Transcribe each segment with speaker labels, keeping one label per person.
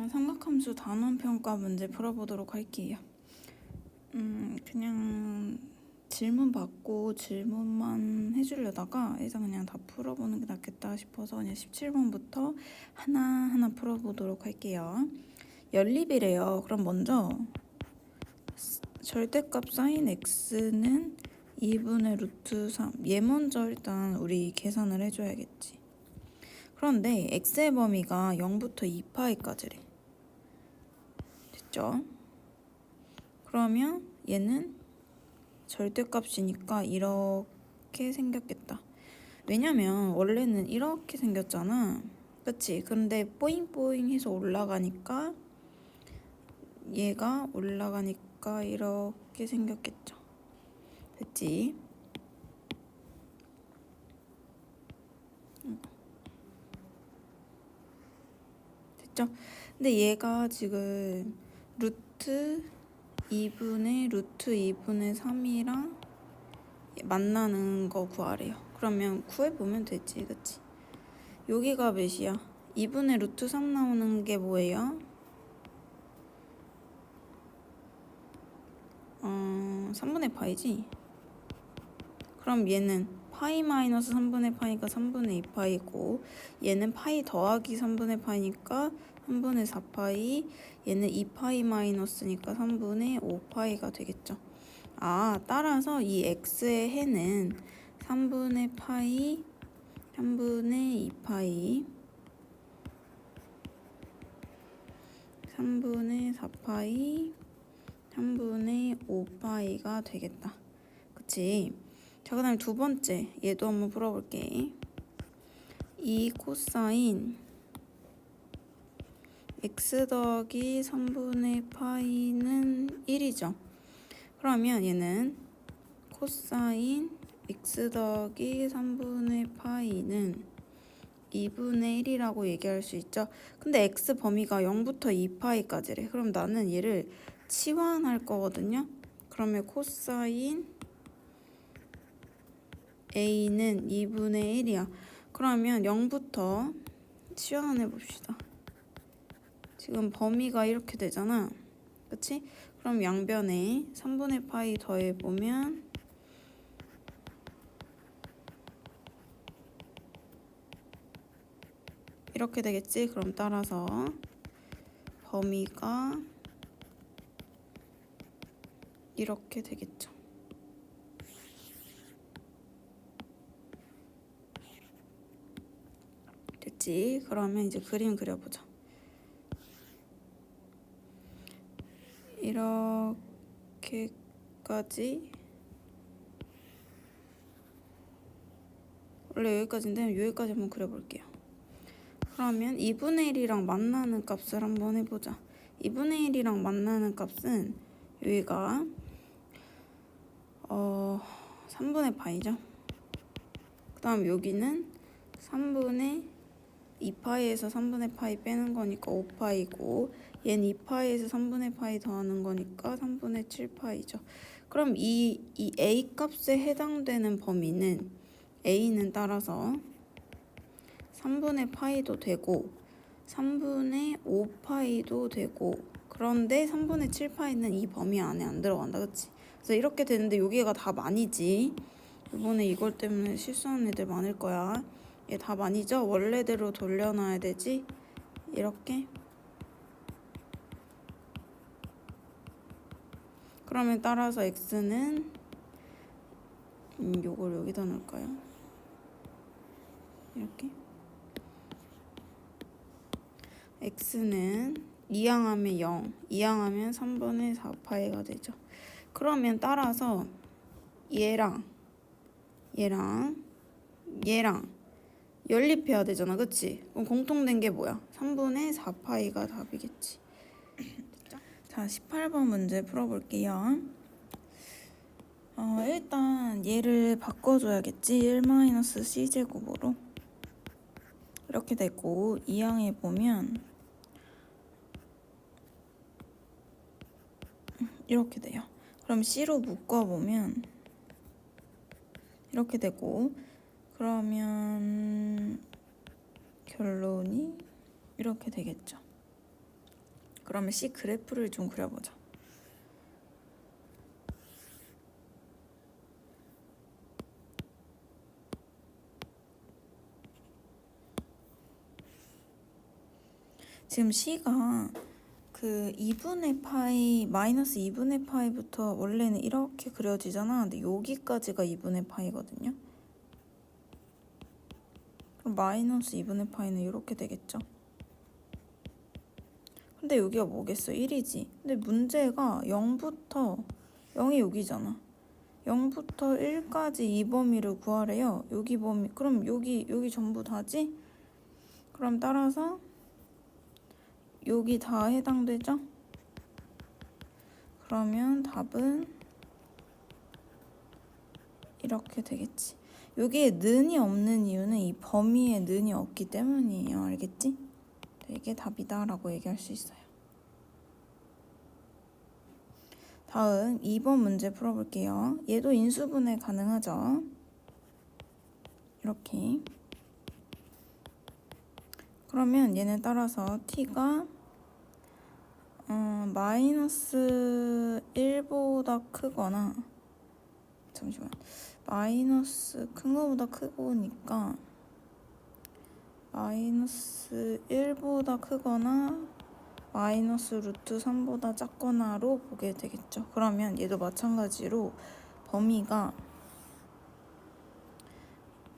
Speaker 1: 삼각함수 단원 평가 문제 풀어보도록 할게요. 그냥 질문 받고 질문만 해주려다가 일단 그냥 다 풀어보는 게 낫겠다 싶어서 그냥 17번부터 하나하나 풀어보도록 할게요. 연립이래요. 그럼 먼저 절대값 sin x는 2분의 루트 3. 얘 먼저 일단 우리 계산을 해줘야겠지. 그런데 x의 범위가 0부터 2파이까지래. 됐죠? 그러면 얘는 절대값이니까 이렇게 생겼겠다. 왜냐면 원래는 이렇게 생겼잖아. 그치? 근데 뽀잉뽀잉 해서 올라가니까 얘가 올라가니까 이렇게 생겼겠죠. 됐지? 됐죠? 근데 얘가 지금 루트 2분의 3이랑 만나는 거 구하래요. 그러면 구해보면 되지, 그치? 여기가 몇이야? 2분의 루트 3 나오는 게 뭐예요? 3분의 파이지? 그럼 얘는 파이 마이너스 3분의 파이니까 3분의 2파이고 얘는 파이 더하기 3분의 파이니까 3분의 4파이, 얘는 2파이 마이너스니까 3분의 5파이가 되겠죠. 따라서 이 x의 해는 3분의 파이, 3분의 2파이, 3분의 4파이, 3분의 5파이가 되겠다. 그치? 자, 그 다음에 두 번째 얘도 한번 풀어볼게. 이 코사인 x 더하기 3분의 파이는 1이죠. 그러면 얘는 코사인 x 더하기 3분의 파이는 2분의 1이라고 얘기할 수 있죠. 근데 x 범위가 0부터 2파이까지래. 그럼 나는 얘를 치환할 거거든요. 그러면 코사인 a는 2분의 1이야. 그러면 0부터 치환해 봅시다. 지금 범위가 이렇게 되잖아. 그치? 그럼 양변에 3분의 파이 더해보면 이렇게 되겠지? 그럼 따라서 범위가 이렇게 되겠죠. 됐지? 그러면 이제 그림 그려보자. 이렇게까지 원래 여기까지인데 여기까지 한번 그려볼게요. 그러면 2분의 1이랑 만나는 값을 한번 해보자. 2분의 1이랑 만나는 값은 여기가 3분의 파이죠. 그 다음 여기는 3분의 2파이에서 3분의 파이 빼는 거니까 5파이고 얘는 2파이에서 3분의 파이 더하는 거니까 3분의 7파이죠. 그럼 이 A 값에 해당되는 범위는 A는 따라서 3분의 파이도 되고 3분의 5파이도 되고 그런데 3분의 7파이는 이 범위 안에 안 들어간다. 그치? 그래서 이렇게 되는데 여기가 답 아니지. 이번에 이걸 때문에 실수하는 애들 많을 거야. 얘 답 아니죠? 원래대로 돌려놔야 되지. 이렇게. 그러면 따라서 x는 요걸 여기다 넣을까요? 이렇게. x는 이항하면 0, 이항하면 3분의 4파이가 되죠. 그러면 따라서 얘랑 연립해야 되잖아. 그치? 그럼 공통된 게 뭐야? 3분의 4파이가 답이겠지. 자, 18번 문제 풀어볼게요. 일단 얘를 바꿔줘야겠지. 1-c제곱으로 이렇게 되고 이항해 보면 이렇게 돼요. 그럼 c로 묶어보면 이렇게 되고 그러면 결론이 이렇게 되겠죠. 그러면 C 그래프를 좀 그려보자. 지금 C가 그 2분의 파이, 마이너스 2분의 파이부터 원래는 이렇게 그려지잖아. 근데 여기까지가 2분의 파이거든요. 그럼 마이너스 2분의 파이는 이렇게 되겠죠. 근데 여기가 뭐겠어? 1이지. 근데 문제가 0부터 0이 여기잖아. 0부터 1까지 이 범위를 구하래요. 여기 범위. 그럼 여기 전부 다지? 그럼 따라서 여기 다 해당되죠? 그러면 답은 이렇게 되겠지. 여기에 는이 없는 이유는 이 범위에 는이 없기 때문이에요. 알겠지? 이게 답이다 라고 얘기할 수 있어요. 다음 2번 문제 풀어볼게요. 얘도 인수분해 가능하죠? 이렇게. 그러면 얘는 따라서 t가 마이너스 1보다 크거나, 잠시만, 마이너스 큰 거보다 크고니까 마이너스 1보다 크거나 마이너스 루트 3보다 작거나로 보게 되겠죠. 그러면 얘도 마찬가지로 범위가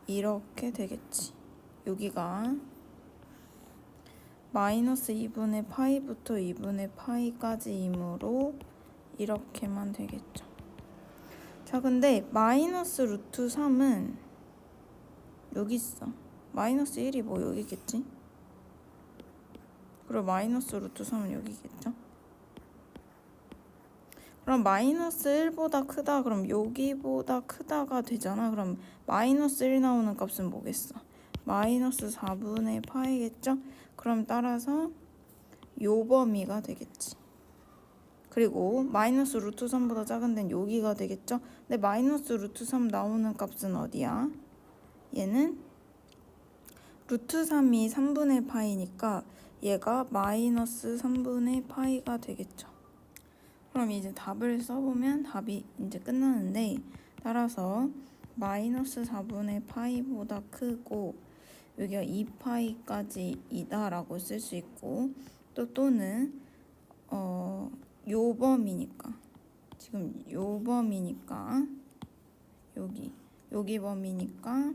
Speaker 1: 이렇게 되겠지. 여기가 마이너스 2분의 파이부터 2분의 파이까지이므로 이렇게만 되겠죠. 자, 근데 마이너스 루트 3은 여기 있어. 마이너스 1이 뭐 여기겠지? 그리고 마이너스 루트 3은 여기겠죠? 그럼 마이너스 1보다 크다. 그럼 여기보다 크다가 되잖아. 그럼 마이너스 1 나오는 값은 뭐겠어? 마이너스 4분의 파이겠죠? 그럼 따라서 요 범위가 되겠지. 그리고 마이너스 루트 3보다 작은 데는 여기가 되겠죠? 근데 마이너스 루트 3 나오는 값은 어디야? 얘는 루트 3이 3분의 파이니까 얘가 마이너스 3분의 파이가 되겠죠. 그럼 이제 답을 써보면 답이 이제 끝나는데, 따라서 마이너스 4분의 파이보다 크고 여기가 2파이까지이다 라고 쓸 수 있고, 또는 요 범위니까, 지금 요 범위니까 여기 범위니까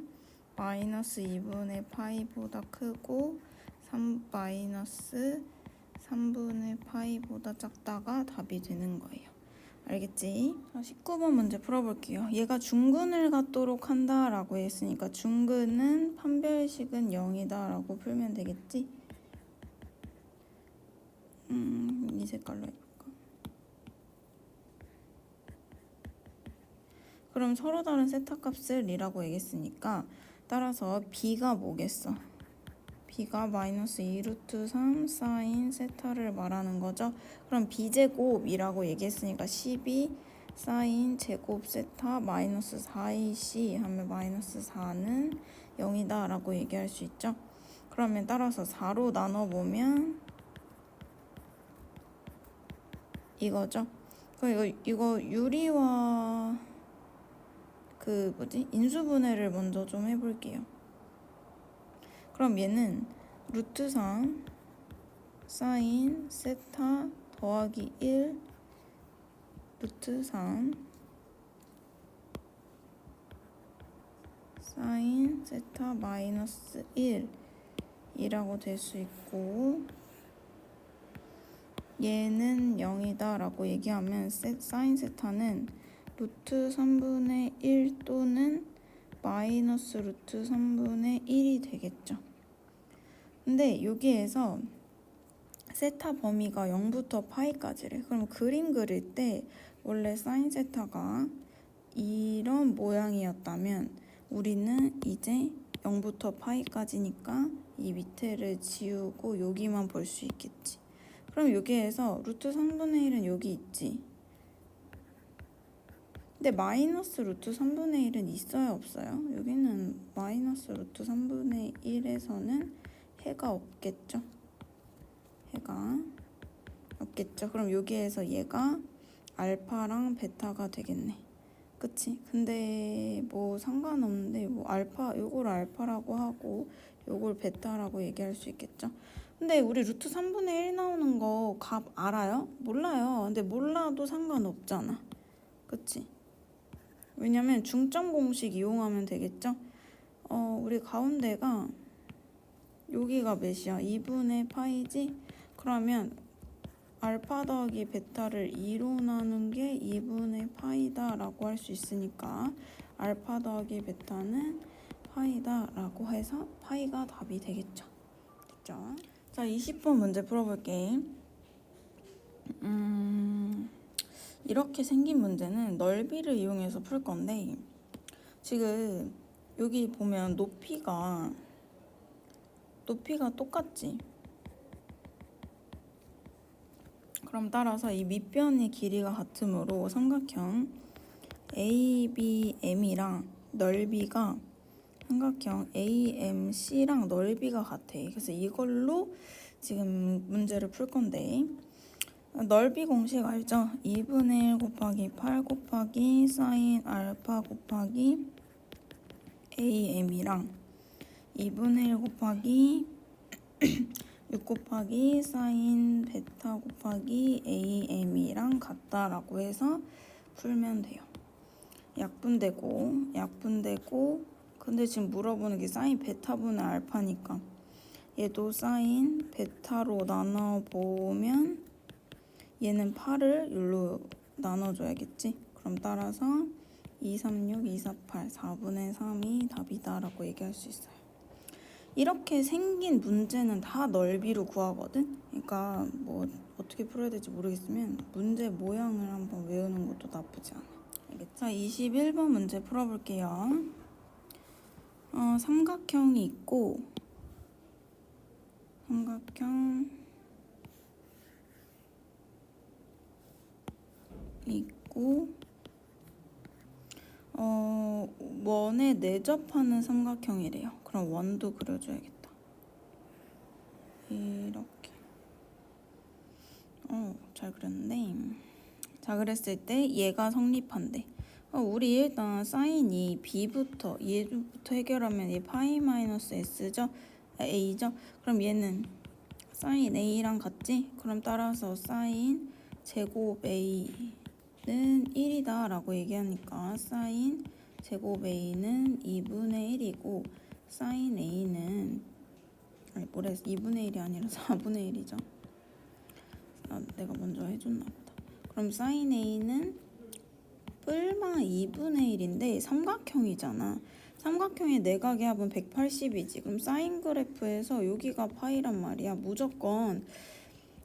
Speaker 1: 마이너스 2분의 파이보다 크고 마이너스 3분의 파이보다 작다가 답이 되는 거예요. 알겠지? 자, 19번 문제 풀어볼게요. 얘가 중근을 갖도록 한다라고 했으니까 중근은 판별식은 0이다 라고 풀면 되겠지? 이 색깔로 해볼까? 그럼 서로 다른 세타 값을 이라고 얘기했으니까 따라서 b가 뭐겠어? b가 마이너스 2루트 3 사인 세타를 말하는 거죠. 그럼 b제곱이라고 얘기했으니까 12 사인 제곱 세타 마이너스 4ac 하면 마이너스 4는 0이다 라고 얘기할 수 있죠. 그러면 따라서 4로 나눠보면 이거죠. 이거 유리와 인수분해를 먼저 좀 해볼게요. 그럼 얘는 루트 3 사인 세타 더하기 1 루트 3 사인 세타 마이너스 1이라고 될 수 있고, 얘는 0이다 라고 얘기하면 사인 세타는 루트 3분의 1 또는 마이너스 루트 3분의 1이 되겠죠. 근데 여기에서 세타 범위가 0부터 파이까지래. 그럼 그림 그릴 때 원래 사인 세타가 이런 모양이었다면 우리는 이제 0부터 파이까지니까 이 밑에를 지우고 여기만 볼 수 있겠지. 그럼 여기에서 루트 3분의 1은 여기 있지. 근데 마이너스 루트 3분의 1은 있어요, 없어요? 여기는 마이너스 루트 3분의 1에서는 해가 없겠죠? 해가. 있겠죠. 그럼 여기에서 얘가 알파랑 베타가 되겠네. 그치? 근데 뭐 상관없는데 뭐 알파 요걸 알파라고 하고 요걸 베타라고 얘기할 수 있겠죠. 근데 우리 루트 3분의 1 나오는 거 값 알아요? 몰라요. 근데 몰라도 상관없잖아. 그치? 왜냐면 중점 공식 이용하면 되겠죠. 우리 가운데가 여기가 몇이야? 2분의 파이지? 그러면 알파 더하기 베타를 2로 나눈 게 2분의 파이다 라고 할 수 있으니까 알파 더하기 베타는 파이다 라고 해서 파이가 답이 되겠죠. 됐죠? 자, 20번 문제 풀어볼게. 이렇게 생긴 문제는 넓이를 이용해서 풀 건데 지금 여기 보면 높이가 똑같지? 그럼 따라서 이 밑변의 길이가 같으므로 삼각형 ABM이랑 넓이가 삼각형 AMC랑 넓이가 같아. 그래서 이걸로 지금 문제를 풀 건데 넓이 공식 알죠? 2분의 1 곱하기 8 곱하기 사인 알파 곱하기 AM이랑 2분의 1 곱하기 6 곱하기 사인 베타 곱하기 AM이랑 같다라고 해서 풀면 돼요. 약분되고 근데 지금 물어보는 게 사인 베타분의 알파니까 얘도 사인 베타로 나눠보면 얘는 8을 6로 나눠줘야겠지. 그럼 따라서 236, 248, 4분의 3이 답이다 라고 얘기할 수 있어요. 이렇게 생긴 문제는 다 넓이로 구하거든. 그러니까 뭐 어떻게 풀어야 될지 모르겠으면 문제 모양을 한번 외우는 것도 나쁘지 않아. 알겠죠? 자, 21번 문제 풀어볼게요. 삼각형이 있고 원에 내접하는 삼각형이래요. 그럼 원도 그려줘야겠다. 이렇게. 잘 그렸네. 자, 그랬을 때 얘가 성립한대. 우리 일단 사인이 B부터 얘부터 해결하면 얘 파이 마이너스 S죠? A죠? 그럼 얘는 사인 A랑 같지? 그럼 따라서 사인 제곱 A는 1이다 라고 얘기하니까 사인 제곱 A는 2분의 1이고 사인 A는 2분의 1이 아니라 4분의 1이죠. 내가 먼저 해줬나 보다. 그럼 사인 A는 뿔마 2분의 1인데 삼각형이잖아. 삼각형의 내각의 합은 180이지. 그럼 사인 그래프에서 여기가 파이란 말이야. 무조건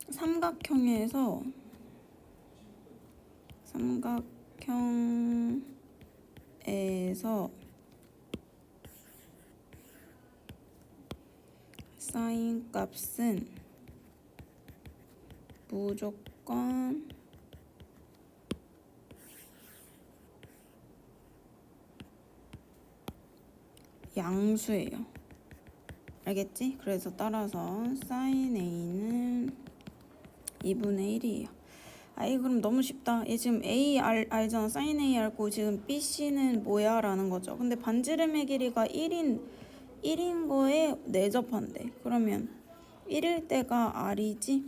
Speaker 1: 삼각형에서 사인 값은 무조건 양수예요. 알겠지? 그래서 따라서 사인 A는 2분의 1이에요. 그럼 너무 쉽다. 얘 지금 A 알잖아. 사인 A 알고 지금 BC는 뭐야? 라는 거죠. 근데 반지름의 길이가 1인 거에 내접한대. 그러면 1일 때가 R이지?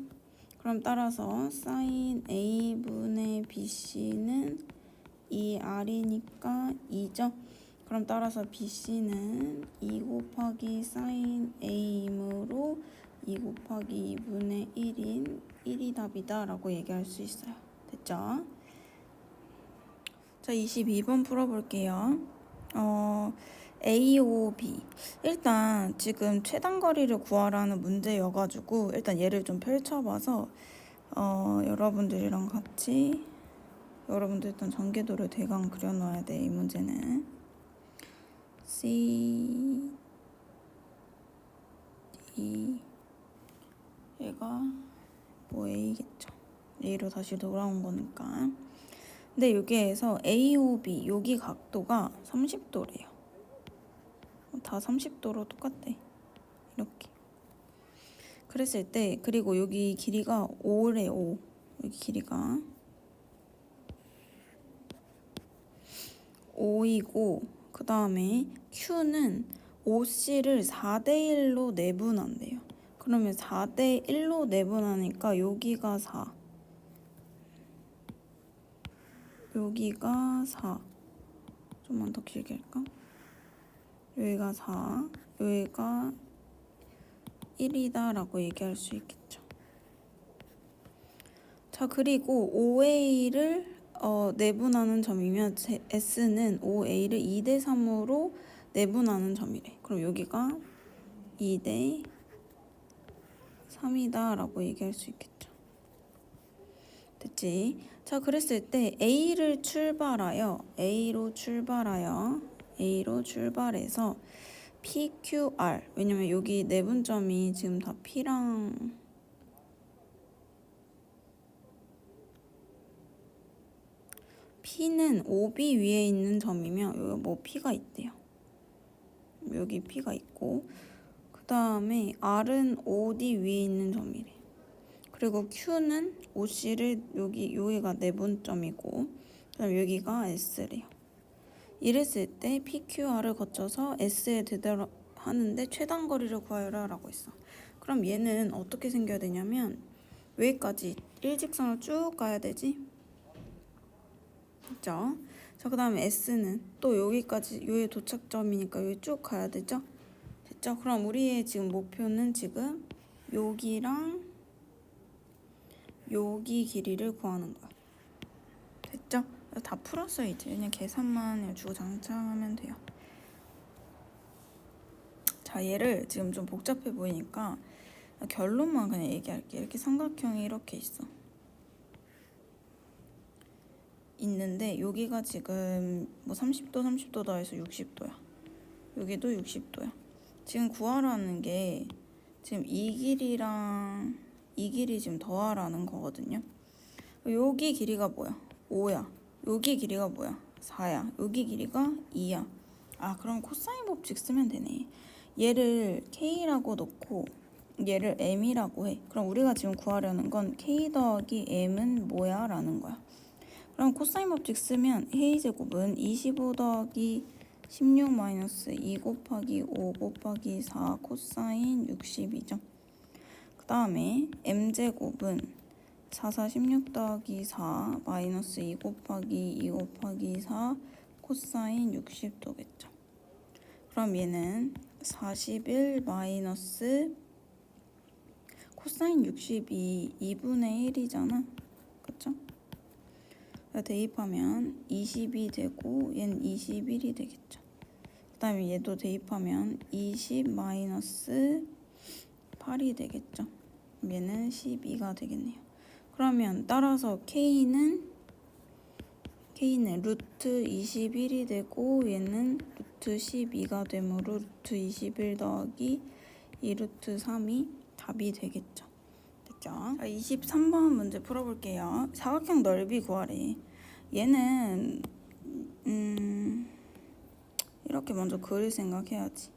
Speaker 1: 그럼 따라서 사인 A분의 BC는 2R이니까 2죠? 그럼 따라서 BC는 2 곱하기 사인 A이므로 2 곱하기 2분의 1인 1이 답이다 라고 얘기할 수 있어요. 됐죠? 자, 22번 풀어볼게요. A, O, B. 일단 지금 최단거리를 구하라는 문제여가지고 일단 얘를 좀 펼쳐봐서 여러분들이랑 같이 여러분들 일단 전개도를 대강 그려놔야 돼. 이 문제는 C, D 얘가 뭐 A겠죠. A로 다시 돌아온 거니까. 근데 여기에서 AOB 여기 각도가 30도래요. 다 30도로 똑같대. 이렇게. 그랬을 때 그리고 여기 길이가 5래 5. 여기 길이가 5이고 그 다음에 Q는 OC를 4대1로 내분한대요. 그러면 4대1로 내분하니까 여기가 4, 여기가 4, 좀만 더 길게 할까? 여기가 4, 여기가 1이다 라고 얘기할 수 있겠죠. 자, 그리고 OA를 내분하는 점이면 S는 OA를 2대3으로 내분하는 점이래. 그럼 여기가 2대3이다 라고 얘기할 수 있겠죠. 됐지? 자, 그랬을 때 A로 출발해서 PQR, 왜냐면 여기 내분점이 지금 다 P랑 P는 OB 위에 있는 점이면 여기 뭐 P가 있대요. 여기 P가 있고 그 다음에 R은 OD 위에 있는 점이래. 그리고 Q는 OC를 여기가 내분점이고 그 다음에 여기가 S래요. 이랬을 때 PQR을 거쳐서 S에 되도록 하는데 최단 거리를 구하여라 라고 했어. 그럼 얘는 어떻게 생겨야 되냐면 여기까지 일직선으로 쭉 가야 되지. 됐죠? 자, 그 다음에 S는 또 여기까지 여기 도착점이니까 여기 쭉 가야 되죠? 됐죠? 그럼 우리의 지금 목표는 지금 여기랑 여기 길이를 구하는 거야. 됐죠? 다 풀었어요. 이제 그냥 계산만 주구장창하면 돼요. 자, 얘를 지금 좀 복잡해 보이니까 결론만 그냥 얘기할게. 이렇게 삼각형이 이렇게 있는데 여기가 지금 뭐 30도 더해서 60도야. 여기도 60도야. 지금 구하라는 게 지금 이 길이랑 이 길이 지금 더하라는 거거든요. 여기 길이가 뭐야? 5야. 여기 길이가 뭐야? 4야. 여기 길이가 2야. 아, 그럼 코사인 법칙 쓰면 되네. 얘를 K라고 놓고 얘를 M이라고 해. 그럼 우리가 지금 구하려는 건 K 더하기 M은 뭐야? 라는 거야. 그럼 코사인 법칙 쓰면 K제곱은 25 더하기 16 마이너스 2 곱하기 5 곱하기 4 코사인 60이죠. 그 다음에 M제곱은 4, 16 더하기 4 마이너스 2 곱하기 2 곱하기 4 코사인 60도겠죠. 그럼 얘는 41 마이너스 코사인 60이 2분의 1이잖아. 그쵸? 대입하면 20이 되고 얘는 21이 되겠죠. 그 다음에 얘도 대입하면 20 마이너스 8이 되겠죠. 얘는 12가 되겠네요. 그러면 따라서 K는 루트 21이 되고 얘는 루트 12가 되므로 루트 21 더하기 2 루트 3이 답이 되겠죠. 됐죠? 자, 23번 문제 풀어볼게요. 사각형 넓이 구하래. 얘는 이렇게 먼저 그릴 생각해야지.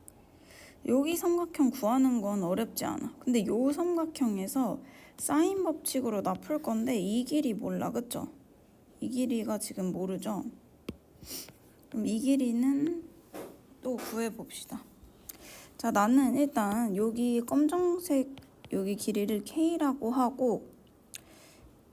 Speaker 1: 여기 삼각형 구하는 건 어렵지 않아. 근데 요 삼각형에서 사인 법칙으로 나 풀 건데 이 길이 몰라, 그쵸? 이 길이가 지금 모르죠? 그럼 이 길이는 또 구해봅시다. 자, 나는 일단 여기 검정색 여기 길이를 K라고 하고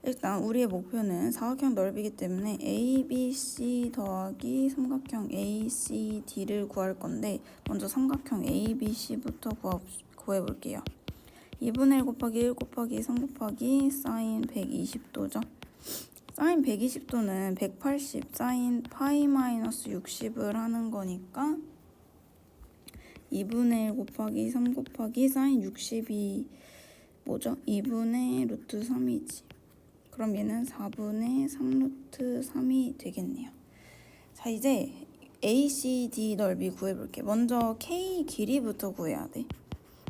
Speaker 1: 일단 우리의 목표는 사각형 넓이기 때문에 ABC 더하기 삼각형 ACD를 구할 건데 먼저 삼각형 ABC부터 구해볼게요. 2분의 1 곱하기 1 곱하기 3 곱하기 사인 120도죠. 사인 120도는 180 사인 파이 마이너스 60을 하는 거니까 2분의 1 곱하기 3 곱하기 사인 60이 뭐죠? 2분의 루트 3이지. 그럼 얘는 4분의 3 루트 3이 되겠네요. 자, 이제 ACD 넓이 구해볼게. 먼저 K 길이부터 구해야 돼.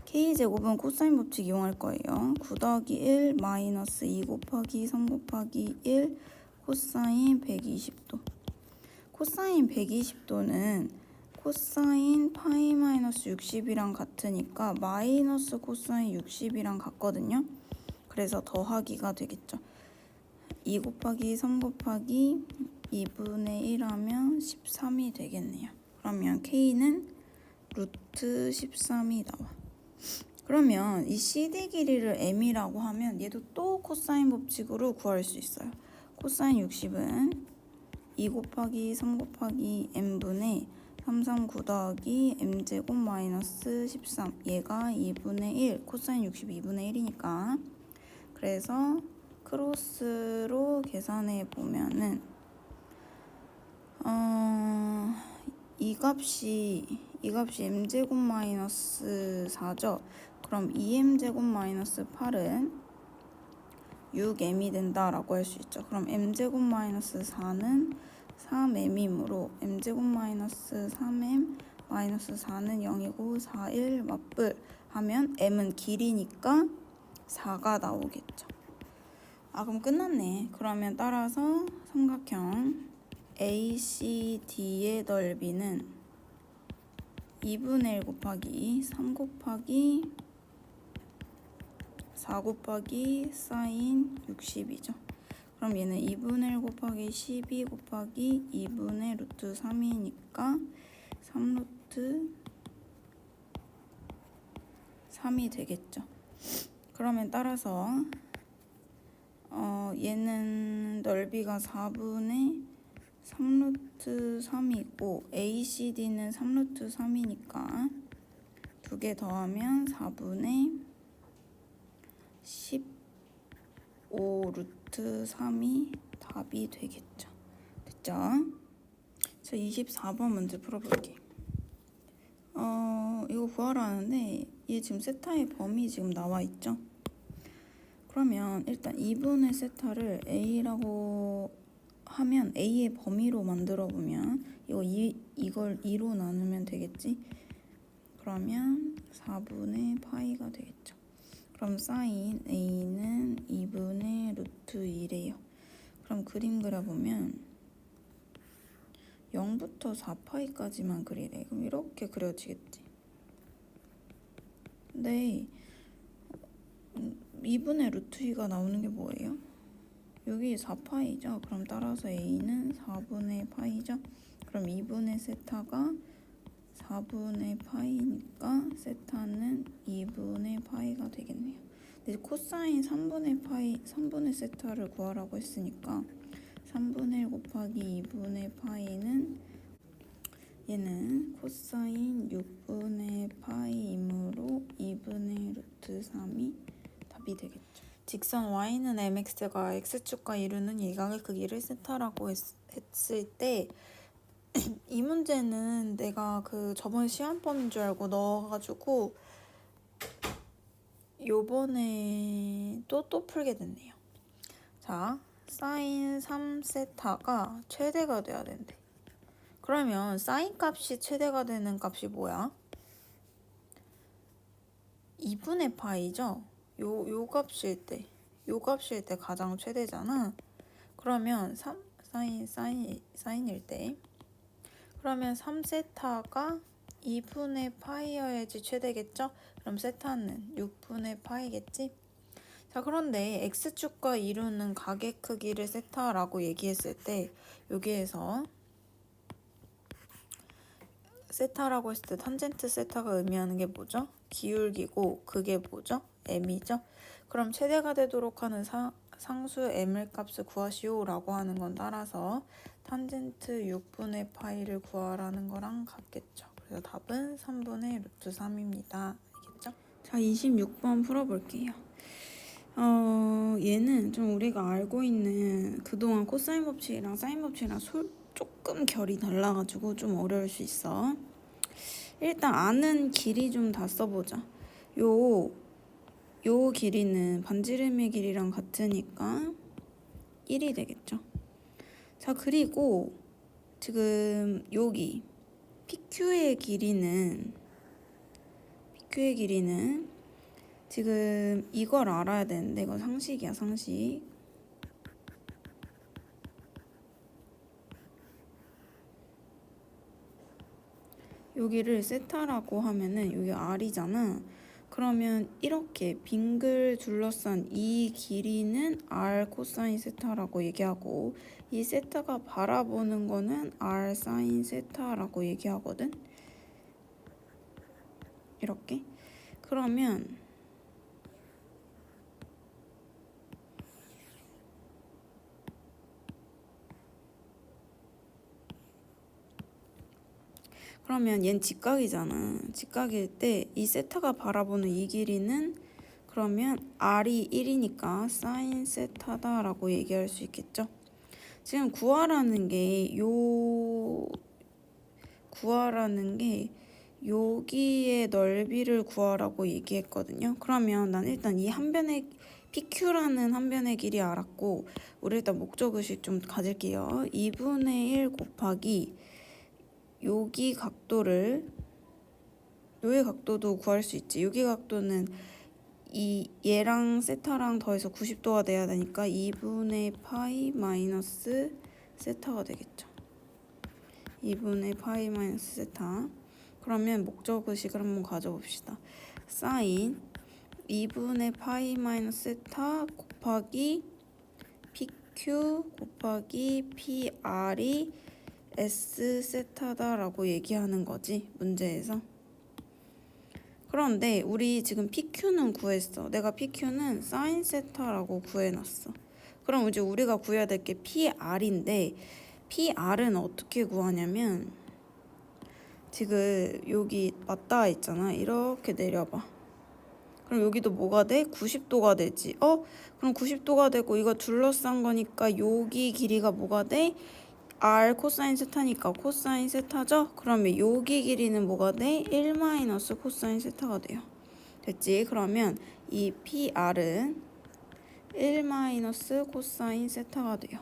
Speaker 1: K제곱은 코사인 법칙 이용할 거예요. 9 더하기 1 마이너스 2 곱하기 3 곱하기 1 코사인 120도. 코사인 120도는 코사인 파이 마이너스 60이랑 같으니까 마이너스 코사인 60이랑 같거든요. 그래서 더하기가 되겠죠. 2 곱하기 3 곱하기 2분의 1 하면 13이 되겠네요. 그러면 K는 루트 13이 나와. 그러면 이 CD 길이를 M이라고 하면 얘도 또 코사인 법칙으로 구할 수 있어요. 코사인 60은 2 곱하기 3 곱하기 M분의 339 더하기 M제곱 마이너스 13. 얘가 2분의 1, 코사인 60 2분의 1이니까. 그래서 크로스로 계산해 보면은 이 값이 m제곱 마이너스 4죠. 그럼 2m제곱 마이너스 8은 6m이 된다라고 할 수 있죠. 그럼 m제곱 마이너스 4는 3m이므로 m제곱 마이너스 3m 마이너스 4는 0이고 4, 1 맞불 하면 m은 길이니까 4가 나오겠죠. 그럼 끝났네. 그러면 따라서 삼각형 ACD의 넓이는 2분의 1 곱하기 3 곱하기 4 곱하기 사인 60이죠. 그럼 얘는 2분의 1 곱하기 12 곱하기 2분의 루트 3이니까 3루트 3이 되겠죠. 그러면 따라서 얘는 넓이가 4분의 3루트 3이고 ACD는 3루트 3이니까 두 개 더하면 4분의 15 루트 3이 답이 되겠죠. 됐죠? 자, 24번 문제 풀어볼게. 이거 구하라는데 얘 지금 세타의 범위 지금 나와 있죠? 그러면 일단 2분의 세타를 A라고 하면 A의 범위로 만들어 보면 이걸 2로 나누면 되겠지? 그러면 4분의 파이가 되겠죠. 그럼 사인 A는 2분의 루트 2래요. 그럼 그림 그려보면 0부터 4파이까지만 그리래. 그럼 이렇게 그려지겠지. 근데 2분의 루트 2가 나오는 게 뭐예요? 여기 4파이죠. 그럼 따라서 A는 4분의 파이죠. 그럼 2분의 세타가 4분의 파이니까 세타는 2분의 파이가 되겠네요. 근데 코사인 3분의 파이, 3분의 세타를 구하라고 했으니까 3분의 1 곱하기 2분의 파이는 얘는 코사인 6분의 파이이므로 2분의 루트 3이 답이 되겠죠. 직선 y는 mx가 x축과 이루는 일각의 크기를 세타라고 했을 때 이 문제는 내가 그 저번 시험범인 줄 알고 넣어가지고 요번에 또 풀게 됐네요. 자, 사인 3세타가 최대가 돼야 된대. 그러면 사인 값이 최대가 되는 값이 뭐야? 2분의 파이죠? 요 값일 때 가장 최대잖아. 그러면 사인일 때 그러면 3세타가 2분의 파이여야지 최대겠죠? 그럼 세타는 6분의 파이겠지? 자, 그런데 x축과 이루는 각의 크기를 세타라고 얘기했을 때 여기에서 세타라고 했을 때 탄젠트 세타가 의미하는 게 뭐죠? 기울기고 그게 뭐죠? m이죠? 그럼 최대가 되도록 하는 상수 m을 값을 구하시오 라고 하는 건 따라서 탄젠트 6분의 파이를 구하라는 거랑 같겠죠. 그래서 답은 3분의 루트 3입니다. 알겠죠? 자, 26번 풀어볼게요. 얘는 좀 우리가 알고 있는 그동안 코사인 법칙이랑 사인 법칙이랑 조금 결이 달라가지고 좀 어려울 수 있어. 일단 아는 길이 좀 다 써보자. 요 길이는 반지름의 길이랑 같으니까 1이 되겠죠. 자, 그리고 지금 여기 PQ의 길이는 지금 이걸 알아야 되는데 이거 상식이야, 상식. 여기를 세타라고 하면은 여기 R이잖아. 그러면 이렇게 빙글 둘러싼 이 길이는 r 코사인 세타라고 얘기하고 이 세타가 바라보는 거는 r 사인 세타라고 얘기하거든. 이렇게. 그러면 얘는 직각이잖아. 직각일 때 이 세타가 바라보는 이 길이는 그러면 r이 1이니까 사인 세타다라고 얘기할 수 있겠죠. 지금 구하라는 게 여기의 넓이를 구하라고 얘기했거든요. 그러면 난 일단 이 한 변의 PQ라는 한 변의 길이 알았고 우리 일단 목적의식 좀 가질게요. 2분의 1 곱하기 여기 각도를 요의 각도도 구할 수 있지. 여기 각도는 얘랑 세타랑 더해서 90도가 돼야 되니까 2분의 파이 마이너스 세타가 되겠죠. 2분의 파이 마이너스 세타. 그러면 목적의식을 한번 가져봅시다. 사인 2분의 파이 마이너스 세타 곱하기 PQ 곱하기 PR이 S 세타다라고 얘기하는 거지, 문제에서. 그런데 우리 지금 PQ는 구했어. 내가 PQ는 사인 세타라고 구해놨어. 그럼 이제 우리가 구해야 될 게 PR인데 PR은 어떻게 구하냐면 지금 여기 맞닿아 있잖아. 이렇게 내려봐. 그럼 여기도 뭐가 돼? 90도가 되지. 그럼 90도가 되고 이거 둘러싼 거니까 여기 길이가 뭐가 돼? r 코사인 세타니까 코사인 세타죠? 그러면 여기 길이는 뭐가 돼? 1 마이너스 코사인 세타가 돼요. 됐지? 그러면 이 PR은 1 마이너스 코사인 세타가 돼요.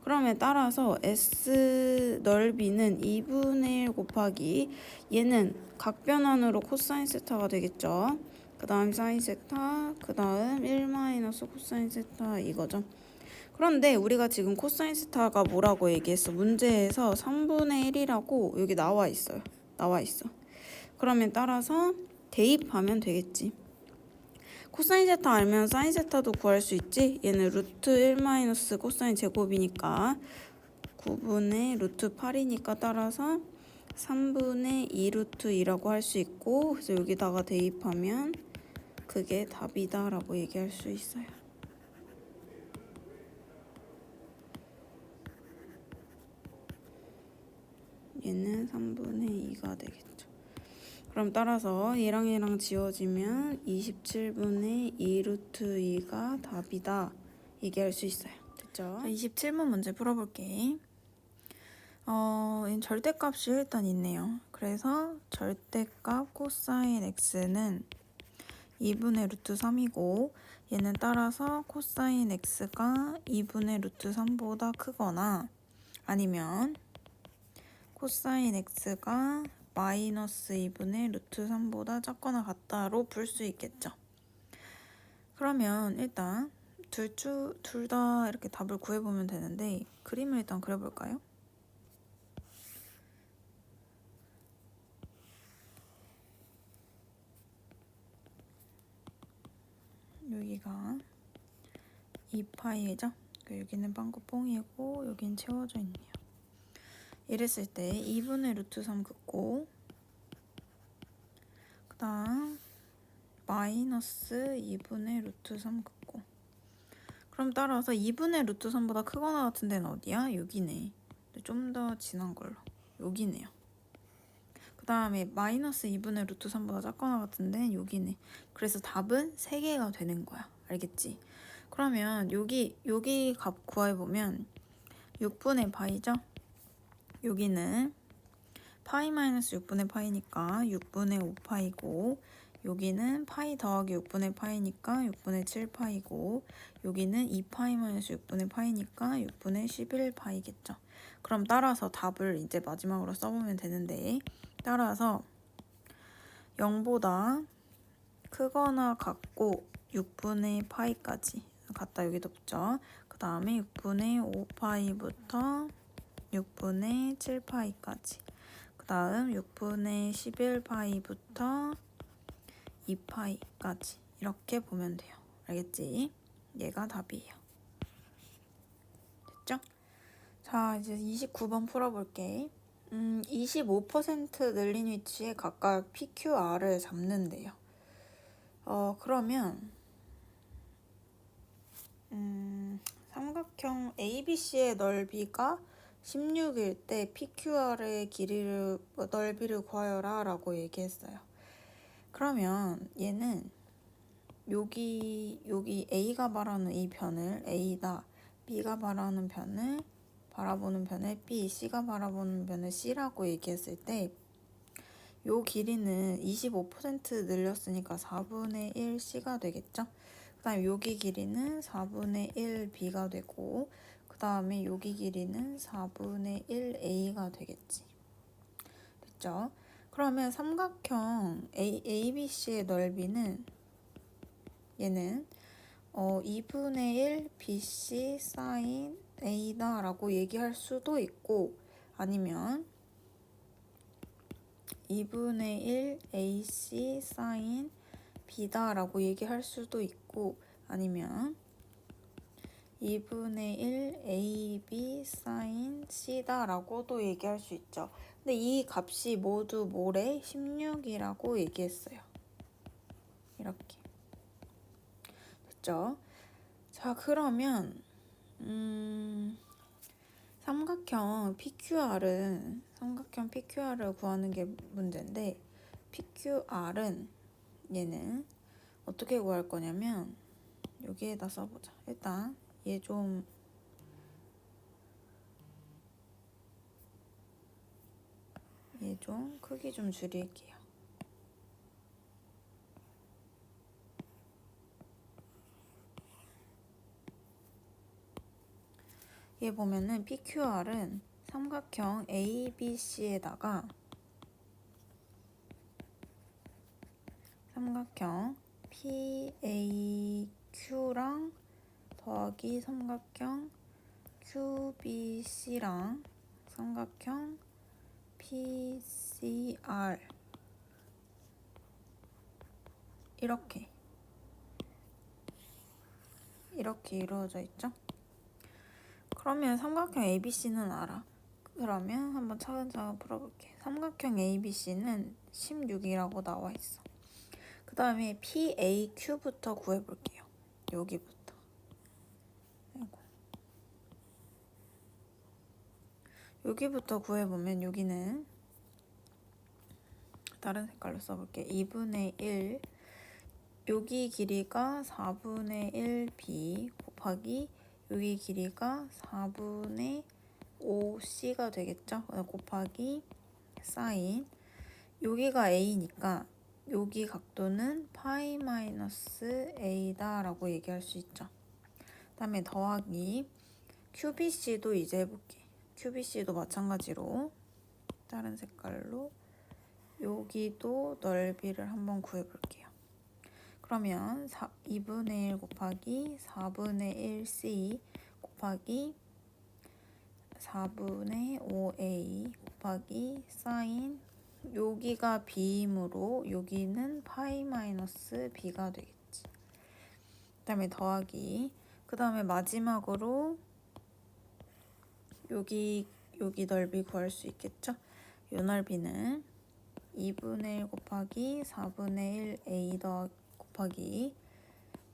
Speaker 1: 그러면 따라서 S 넓이는 2분의 1 곱하기 얘는 각변환으로 코사인 세타가 되겠죠. 그 다음 사인 세타, 그 다음 1 마이너스 코사인 세타 이거죠. 그런데 우리가 지금 코사인 세타가 뭐라고 얘기했어? 문제에서 3분의 1이라고 여기 나와 있어요. 나와 있어. 그러면 따라서 대입하면 되겠지. 코사인 세타 알면 사인 세타도 구할 수 있지? 얘는 루트 1 마이너스 코사인 제곱이니까 9분의 루트 8이니까 따라서 3분의 2 루트 2라고 할 수 있고 그래서 여기다가 대입하면 그게 답이다 라고 얘기할 수 있어요. 얘는 3분의 2가 되겠죠. 그럼 따라서 얘랑 얘랑 지워지면 27분의 2 루트 2가 답이다 얘기할 수 있어요. 됐죠? 27번 문제 풀어볼게. 절대값이 일단 있네요. 그래서 절대값 코사인 x는 2분의 루트 3이고 얘는 따라서 코사인 x가 2분의 루트 3보다 크거나 아니면 코사인 x가 마이너스 2분의 루트 3보다 작거나 같다로 풀 수 있겠죠. 그러면 일단 둘 다 이렇게 답을 구해보면 되는데 그림을 일단 그려볼까요? 여기가 2파이죠? 여기는 빵꾸뽕이고 여긴 채워져 있네요. 이랬을 때 2분의 루트 3 긋고 그 다음 마이너스 2분의 루트 3 긋고 그럼 따라서 2분의 루트 3보다 크거나 같은 데는 어디야? 여기네. 좀 더 진한 걸로 여기네요. 그 다음에 마이너스 2분의 루트 3보다 작거나 같은 데는 여기네. 그래서 답은 3개가 되는 거야. 알겠지? 그러면 여기 값 구해보면 6분의 파이죠? 여기는 파이 마이너스 6분의 파이니까 6분의 5파이고 여기는 파이 더하기 6분의 파이니까 6분의 7파이고 여기는 2파이 마이너스 6분의 파이니까 6분의 11파이겠죠. 그럼 따라서 답을 이제 마지막으로 써보면 되는데 따라서 0보다 크거나 같고 6분의 파이까지 갖다 여기다 붙죠. 그 다음에 6분의 5파이부터 6분의 7파이까지 그 다음 6분의 11파이부터 2파이까지 이렇게 보면 돼요. 알겠지? 얘가 답이에요. 됐죠? 자, 이제 29번 풀어볼게. 25% 늘린 위치에 각각 PQR을 잡는데요. 그러면 삼각형 ABC의 넓이가 16일 때 PQR의 넓이를 구하여라 라고 얘기했어요. 그러면 얘는 여기 A가 말하는 이 변을 A다, B가 바라보는 변을 B, C가 바라보는 변을 C라고 얘기했을 때 요 길이는 25% 늘렸으니까 4분의 1 C가 되겠죠? 그 다음에 여기 길이는 4분의 1 B가 되고 그 다음에 여기 길이는 4분의 1 A가 되겠지. 됐죠? 그러면 삼각형 ABC의 넓이는 얘는 2분의 1 BC sin A다 라고 얘기할 수도 있고 아니면 2분의 1 AC sin B다 라고 얘기할 수도 있고 아니면 2분의 1 AB sin C다 라고도 얘기할 수 있죠. 근데 이 값이 모두 뭐래? 16이라고 얘기했어요. 이렇게. 됐죠? 자, 그러면 삼각형 PQR을 구하는 게 문제인데 PQR은 얘는 어떻게 구할 거냐면 여기에다 써보자. 일단 얘 좀 크기 좀 줄일게요. 얘 보면은 PQR은 삼각형 ABC에다가 삼각형 PAQ랑 더하기 삼각형 QBC랑 삼각형 PCR 이렇게 이루어져 있죠? 그러면 삼각형 ABC는 알아. 그러면 한번 차근차근 풀어볼게. 삼각형 ABC는 16이라고 나와 있어. 그 다음에 PAQ부터 구해볼게요. 여기부터. 여기부터 구해보면 여기는 다른 색깔로 써볼게. 2분의 1 여기 길이가 4분의 1 B 곱하기 여기 길이가 4분의 5 C가 되겠죠? 곱하기 사인 여기가 A니까 여기 각도는 파이 마이너스 A다 라고 얘기할 수 있죠. 그 다음에 더하기 QBC도 이제 해볼게. QBC도 마찬가지로 다른 색깔로 여기도 넓이를 한번 구해볼게요. 그러면 2분의 1 곱하기 4분의 1C 곱하기 4분의 5A 곱하기 사인 여기가 B이므로 여기는 파이 마이너스 B가 되겠지. 그 다음에 더하기 그 다음에 마지막으로 여기 넓이 구할 수 있겠죠? 이 넓이는 2분의 1 곱하기 4분의 1 A 곱하기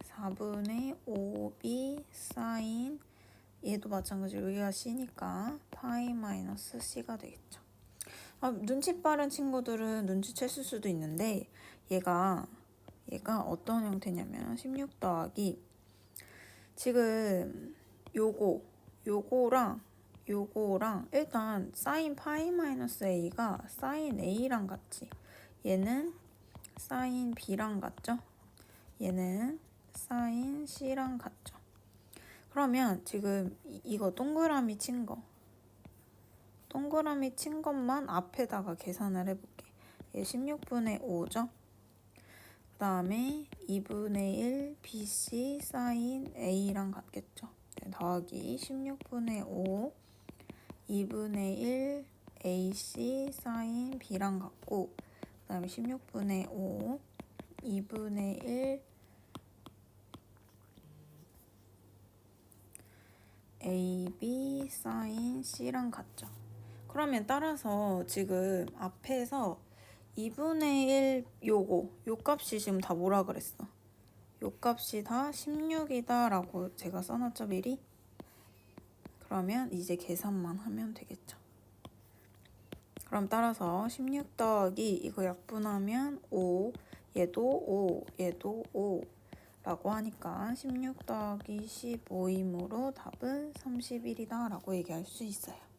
Speaker 1: 4분의 5B 사인 얘도 마찬가지로 여기가 C니까 파이 마이너스 C가 되겠죠. 눈치 빠른 친구들은 눈치챘을 수도 있는데 얘가 어떤 형태냐면 16 더하기 지금 요거랑 일단 사인 파이 마이너스 A가 사인 A랑 같지. 얘는 사인 B랑 같죠? 얘는 사인 C랑 같죠? 그러면 지금 이거 동그라미 친 것만 앞에다가 계산을 해볼게. 얘 16분의 5죠? 그 다음에 2분의 1 BC 사인 A랑 같겠죠? 더하기 16분의 5 2분의 1 AC 사인 B랑 같고 그 다음에 16분의 5 2분의 1 AB 사인 C랑 같죠. 그러면 따라서 지금 앞에서 2분의 1 요 값이 지금 다 뭐라 그랬어? 요 값이 다 16이다 라고 제가 써놨죠, 미리? 그러면 이제 계산만 하면 되겠죠. 그럼 따라서 16 더하기 이거 약분하면 5, 얘도 5, 얘도 5 라고 하니까 16 더하기 15이므로 답은 31이다 라고 얘기할 수 있어요.